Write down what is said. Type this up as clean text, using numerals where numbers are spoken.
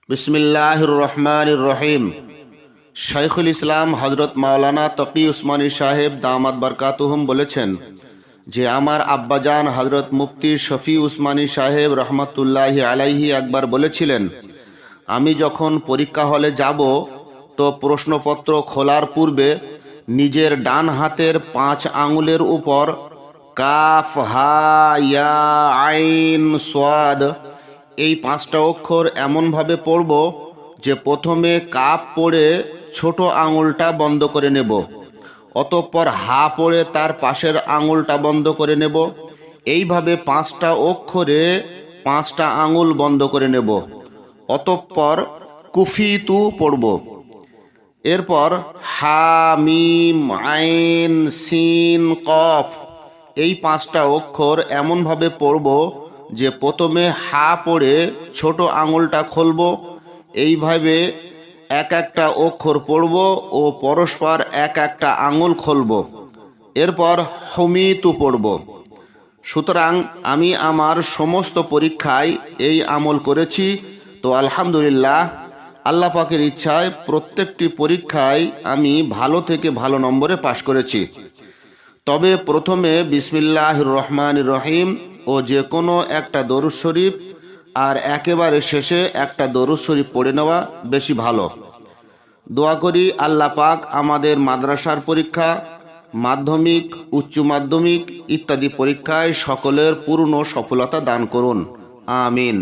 बिस्मिल्लाहिर रहमानिर रहीम। শাইখুল ইসলাম হযরত মাওলানা তকি উসমানী সাহেব দামাত বরকাতুহুম বলেছেন যে আমার আব্বাজান হযরত মুফতি শফি উসমানী সাহেব রহমতুল্লাহি আলাইহি একবার বলেছিলেন, আমি যখন পরীক্ষা হলে যাব তো প্রশ্নপত্র খোলার পূর্বে নিজের ডান হাতের 5 আঙ্গুলের উপর কাফ হা ইয়া আইন সাদ এই 5টা অক্ষর এমনভাবে পড়ব যে প্রথমে কাপ পড়ে ছোট আঙুলটা বন্ধ করে নেব, অতঃপর হা পড়ে তার পাশের আঙুলটা বন্ধ করে নেব। এইভাবে 5টা অক্ষরে 5টা আঙুল বন্ধ করে নেব, অতঃপর কুফিতু পড়ব। এরপর হা মিম আইন সিন কফ এই 5টা অক্ষর এমনভাবে পড়ব যে প্রথমে হা পড়ে ছোট আঙুলটা খুলব, এইভাবে এক একটা অক্ষর পড়ব ও পরস্পর এক একটা আঙুল খুলব। এরপর হুমিতু পড়ব। সুতরাং আমি আমার সমস্ত পরীক্ষায় এই আমল করেছি, তো আলহামদুলিল্লাহ আল্লাহ পাকের ইচ্ছায় প্রত্যেকটি পরীক্ষায় আমি ভালো থেকে ভালো নম্বরে পাশ করেছি। তবে প্রথমে বিসমিল্লাহির রহমানির রহিম ও যে কোনো একটা দরুদ শরীফ আর একেবারে শেষে একটা দরুদ শরীফ পড়ে নেওয়া বেশি ভালো। দোয়া করি আল্লাহ পাক আমাদের মাদ্রাসার পরীক্ষা, মাধ্যমিক, উচ্চ মাধ্যমিক ইত্যাদি পরীক্ষায় সকলের পূর্ণ সফলতা দান করুন, আমিন।